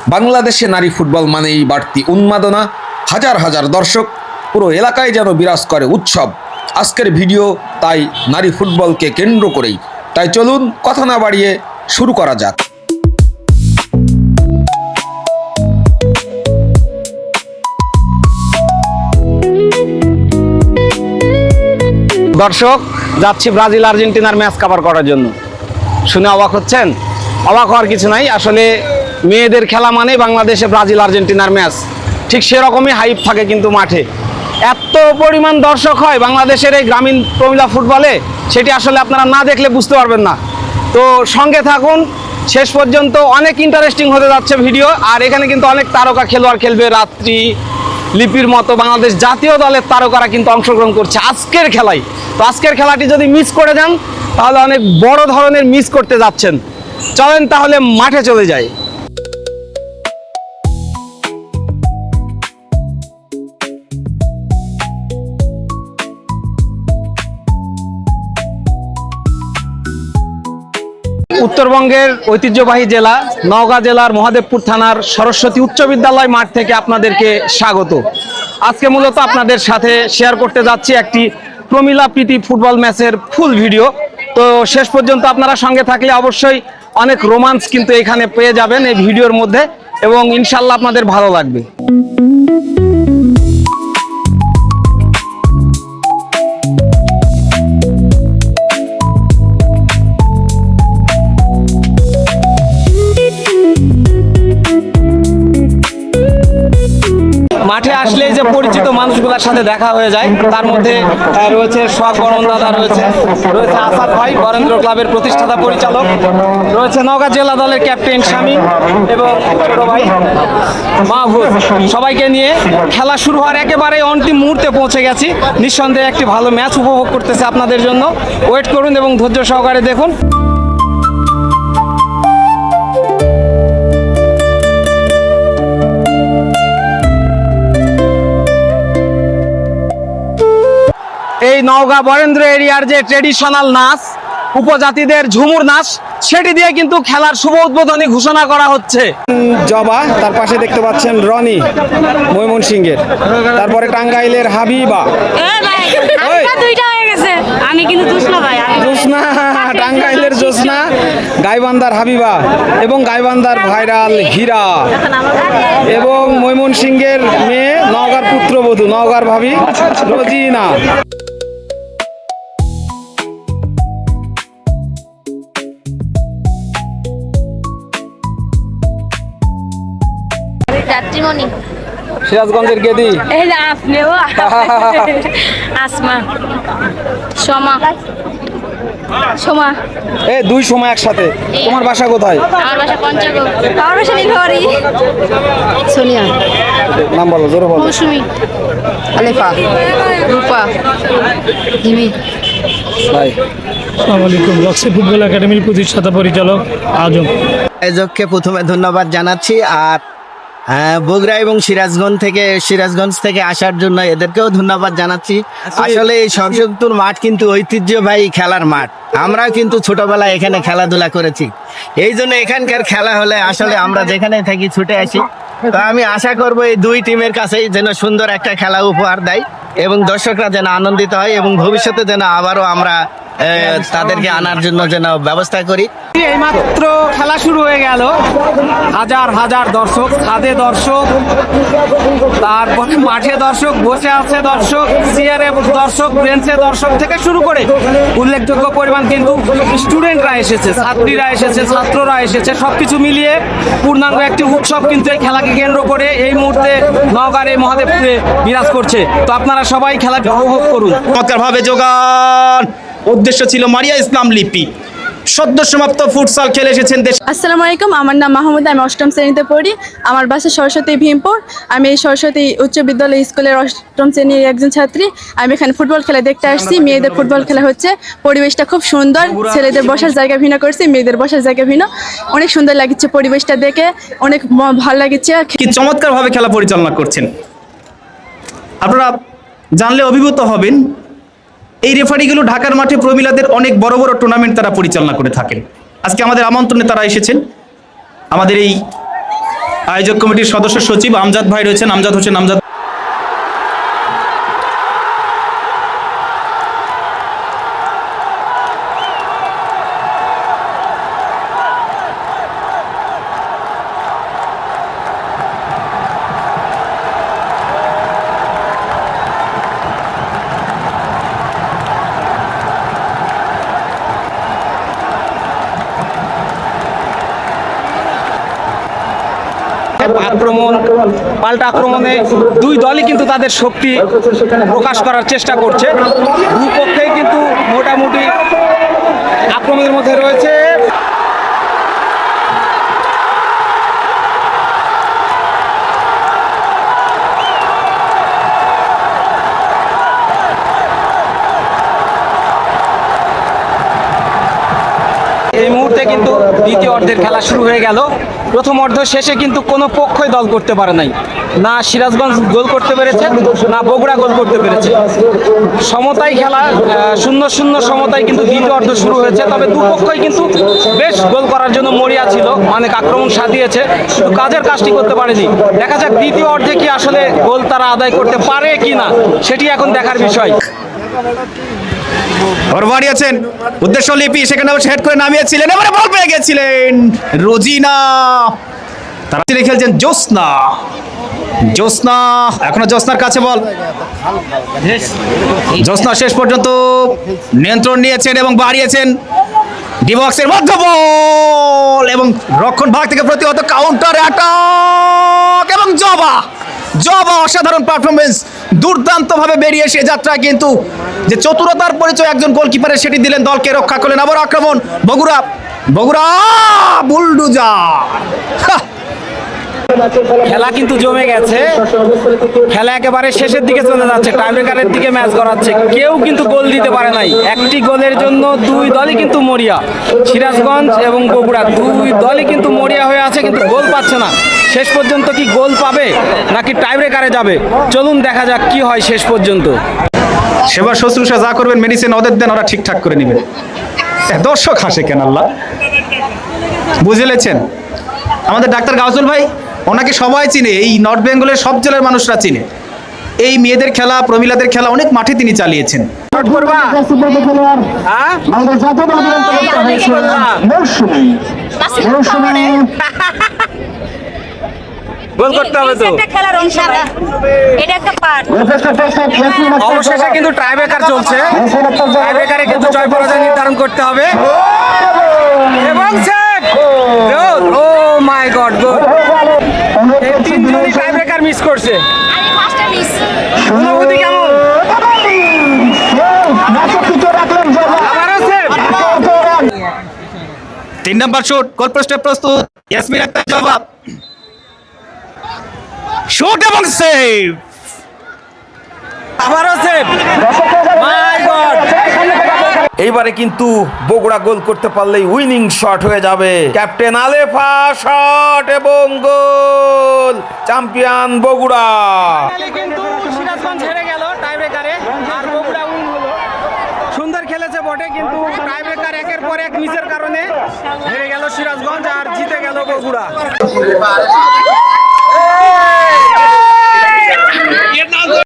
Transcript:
বাংলাদেশে নারী ফুটবল মানেই বাড়তি উন্মাদনা, হাজার হাজার দর্শক, পুরো এলাকায় যেন বিরাজ করে উৎসব। আজকের ভিডিও তাই নারী ফুটবলকে কেন্দ্র করেই। তাই চলুন কথা না বাড়িয়ে শুরু করা যাক। দর্শক, যাচ্ছি ব্রাজিল আর্জেন্টিনার ম্যাচ কভার করার জন্য। শুনে অবাক হচ্ছেন? অবাক হওয়ার কিছু নাই। আসলে মেয়েদের খেলা মানে বাংলাদেশে ব্রাজিল আর্জেন্টিনার ম্যাচ, ঠিক সেরকমই হাইপ থাকে কিন্তু মাঠে। এত পরিমাণ দর্শক হয় বাংলাদেশের এই গ্রামীণ প্রমিলা ফুটবলে, সেটি আসলে আপনারা না দেখলে বুঝতে পারবেন না। তো সঙ্গে থাকুন শেষ পর্যন্ত, অনেক ইন্টারেস্টিং হতে যাচ্ছে ভিডিও। আর এখানে কিন্তু অনেক তারকা খেলোয়াড় খেলবে। রাত্রি, লিপির মতো বাংলাদেশ জাতীয় দলের তারকারা কিন্তু অংশগ্রহণ করছে আজকের খেলায়। তো আজকের খেলাটি যদি মিস করে যান তাহলে অনেক বড় ধরনের মিস করতে যাচ্ছেন। চলেন তাহলে মাঠে চলে যাই। উত্তরবঙ্গের ঐতিহ্যবাহী জেলা নওগাঁ জেলার মহাদেবপুর থানার সরস্বতী উচ্চ বিদ্যালয় মাঠ থেকে আপনাদেরকে স্বাগত। আজকে মূলত আপনাদের সাথে শেয়ার করতে যাচ্ছি একটি প্রমিলা প্রীতি ফুটবল ম্যাচের ফুল ভিডিও। তো শেষ পর্যন্ত আপনারা সঙ্গে থাকলে অবশ্যই অনেক রোমান্স কিন্তু এখানে পেয়ে যাবেন এই ভিডিওর মধ্যে, এবং ইনশাল্লাহ আপনাদের ভালো লাগবে। মাঠে আসলে যে পরিচিত মানুষগুলোর সাথে দেখা হয়ে যায়, তার মধ্যে রয়েছে সোহাগ বরণ দাদা, রয়েছে আসাদ ভাই, বরেন্দ্র ক্লাবের প্রতিষ্ঠাতা পরিচালক, রয়েছে নওগাঁ জেলা দলের ক্যাপ্টেন শামীম এবং ছোট ভাই মাহফুজ। সবাইকে নিয়ে খেলা শুরু হওয়ার একেবারে অন্তিম মুহূর্তে পৌঁছে গেছি। নিঃসন্দেহে একটি ভালো ম্যাচ উপভোগ করতেছে আপনাদের জন্য। ওয়েট করুন এবং ধৈর্য সহকারে দেখুন। এই নওগাঁ বরেন্দ্র এরিয়ার যে ট্রেডিশনাল নাচ, উপজাতিদের ঝুমুর নাচ, সেটি দিয়ে কিন্তু খেলার শুভ উদ্বোধনী ঘোষণা করা হচ্ছে। জবা, তার পাশে দেখতে পাচ্ছেন রনি ময়মনসিংহের, তারপরে টাঙ্গাইলের হাবিবা, আমি কিন্তু জোসনা, টাঙ্গাইলের জোসনা, গাইবান্ধার হাবিবা এবং গাইবান্ধার ভাইরাল হীরা, এবং ময়মনসিংহের মেয়ে নওগাঁর পুত্রবধূ, নওগাঁর ভাবি রোজিনা। সিরাজগঞ্জের গেদি, আসমা, সোমা, সোমা, দুই সময় একসাথে। তোমার বাসা কোথায়? আমার বাসা পঞ্চগড়। আমার বাসা নীলফামারী। সোনিয়া। নাম বলো, জোরে বলো। মৌসুমী, আলেফা, রূপা, হিমি। ভাই আসসালামু আলাইকুম। লক্সি ফুটবল একাডেমির প্রতিষ্ঠাতা পরিচালক আজম। আয়োজককে প্রথমে ধন্যবাদ জানাচ্ছি। আর বগুড়া এবং সিরাজগঞ্জ থেকে আসার জন্য এদেরকেও ধন্যবাদ জানাচ্ছি। আসলে এই সরস্বতীর মাঠ কিন্তু ঐতিহ্যবাহী খেলার মাঠ। আমরা কিন্তু ছোটবেলায় এখানে খেলাধুলা করেছি, এই জন্য এখানকার খেলা হলে আসলে আমরা যেখানে থাকি ছুটে আসি। তো আমি আশা করব এই দুই টিমের কাছেই যেন সুন্দর একটা খেলা উপহার দেয় এবং দর্শকরা যেন আনন্দিত হয়, এবং ভবিষ্যতে যেন আবারও আমরা তাদেরকে আনার জন্য যেন ব্যবস্থা করি। এইমাত্র খেলা শুরু হয়ে গেল, হাজার হাজার দর্শক, ছাদে দর্শক, তারপরে মাঠে দর্শক, বসে আছে দর্শক, চেয়ারে দর্শক, বেঞ্চে দর্শক থেকে শুরু করে উল্লেখযোগ্য পরিমাণ কিন্তু স্টুডেন্টরা এসেছে, ছাত্রীরা এসেছে, ছাত্ররা এসেছে। সবকিছু মিলিয়ে পূর্ণাঙ্গ একটি উৎসব কিন্তু এই খেলাকে কেন্দ্র করে এই মুহূর্তে নওগাঁর এই মহাদেবপুরে বিরাজ করছে। তো আপনারা সবাই খেলাটি উপভোগ করুন। চমৎকারভাবে যোগান উদ্দেশ্য ছিল মারিয়া ইসলাম লিপি। সদ্য সমাপ্ত ফুটসাল খেলে এসেছেন দেশ। আসসালামু আলাইকুম, আমার নাম মাহমুদ, আমি অষ্টম শ্রেণীতে পড়ি। আমার বাসা সরস্বতী ভীমপুর। আমি এই সরস্বতী উচ্চ বিদ্যালয় স্কুলের অষ্টম শ্রেণীর একজন ছাত্রী। আমি এখানে ফুটবল খেলা দেখতে আসছি। মেয়েদের ফুটবল খেলা হচ্ছে, পরিবেশটা খুব সুন্দর। ছেলেদের বসার জায়গা ভিন্ন করছে, মেয়েদের বসার জায়গা ভিন্ন। অনেক সুন্দর লাগছে পরিবেশটা দেখে, অনেক ভালো লাগছে। কি চমৎকারভাবে খেলা পরিচালনা করছেন, আপনারা জানলে অভিভূত হবেন। এই রেফারিগুলো ঢাকার মাঠে প্রমিলাদের অনেক বড় বড় টুর্নামেন্ট তারা পরিচালনা করে থাকেন। আজকে আমাদের আমন্ত্রণে তারা এসেছেন। আমাদের এই আয়োজক কমিটির সদস্য সচিব আমজাদ ভাই রয়েছেন, আমজাদ হোসেন আমজাদ। আক্রমণ, পাল্টা আক্রমণে দুই দলই কিন্তু তাদের শক্তি প্রকাশ করার চেষ্টা করছে। দুই পক্ষেই কিন্তু মোটামুটি আক্রমণের মধ্যে রয়েছে। এই মুহূর্তে কিন্তু দ্বিতীয় অর্ধের খেলা শুরু হয়ে গেল। প্রথম অর্ধ শেষে কিন্তু কোনো পক্ষই দল করতে পারে নাই, না সিরাজগঞ্জ গোল করতে পেরেছে না বগুড়া গোল করতে পেরেছে। সমতায় খেলা, 0-0 সমতায় কিন্তু দ্বিতীয় অর্ধ শুরু হয়েছে। তবে দুপক্ষই কিন্তু বেশ গোল করার জন্য মরিয়া ছিল, অনেক আক্রমণ সাধিয়েছে, কিন্তু কাজের কাজটি করতে পারেনি। দেখা যাক দ্বিতীয় অর্ধে কি আসলে গোল তারা আদায় করতে পারে কি না, সেটি এখন দেখার বিষয়। ওর বাড়িয়েছেন উদ্দেশ্য লিপি, সেখানে অবশ্য হেড করে নামিয়েছিলেন, এবারে বল পেয়ে গেছিলেন রোজিনা। তারা খেলছেন জ্যোৎস্না, জ্যোৎস্না এখনো জ্যোৎস্নার কাছে বল। জ্যোৎস্না শেষ পর্যন্ত নিয়ন্ত্রণ নিয়েছেন এবং বাড়িয়েছেন ডিবক্সের মধ্যে বল, এবং রক্ষণ ভাগ থেকে প্রতিহত কাউন্টার অ্যাটাক এবং জবা অসাধারণ পারফরমেন্স, দুর্দান্তভাবে বেরিয়ে এসে যাত্রায় কিন্তু যে চতুরতার পরিচয় একজন গোলকিপারের সেটি দিলেন, দলকে রক্ষা করলেন। আবার আক্রমণ বগুড়া বুলডুজার। খেলা কিন্তু জমে গেছে, খেলা একেবারে শেষের দিকে চলে যাচ্ছে, টাইব্রেকারের দিকে ম্যাচ গড়াচ্ছে। কেউ কিন্তু গোল দিতে পারে নাই। একটি গোলের জন্য দুই দলই কিন্তু মরিয়া, সিরাজগঞ্জ এবং বগুড়া দুই দলই কিন্তু মরিয়া হয়ে আছে, কিন্তু গোল পাচ্ছে না। শেষ পর্যন্ত কি গোল পাবে নাকি টাইব্রেকারে যাবে, চলুন দেখা যাক কি হয় শেষ পর্যন্ত। সেবা শুশ্রূষা যা করবেন মেডিসিন ওদের দেন, ওরা ঠিকঠাক করে নেবেন। দর্শক হাসে কেন আল্লাহ, বুঝলেছেন? আমাদের ডাক্তার গাউসুল ভাই, ওনাকে সবাই চিনে, এই নর্থ বেঙ্গলের সব জেলার মানুষরা চিনে। এই মেয়েদের খেলা, প্রমিলাদের খেলা অনেক মাঠে তিনি চালিয়েছেন। গোল করতে হবে তো। অবশেষে কিন্তু টাইব্রেকার চলছে, টাইব্রেকারে কিন্তু জয় পরাজয় নির্ধারণ করতে হবে। এবং ও মাই গড, গোল! এই তিনজনই টাইব্রেকার মিস করছে। অনুভূতি কেমন? আবারও সেভ। 3 নম্বর শট, গোল পোস্টে প্রস্তুত, ইয়াসমিন আক্তার জবাব, শট এবং সেভ, আবারও সেভ। মাই গড! এইবারে কিন্তু বগুড়া গোল করতে পারলেই উইনিং শট হয়ে যাবে। ক্যাপ্টেন আলেফা শট এবং গোল, চ্যাম্পিয়ন বগুড়া। কিন্তু সিরাজগঞ্জ হেরে গেল টাইব্রেকারে, আর বগুড়া উইন হলো। সুন্দর খেলেছে বটে, কিন্তু টাইব্রেকার একের পর এক মিসের কারণে হেরে গেল সিরাজগঞ্জ আর জিতে গেল বগুড়া।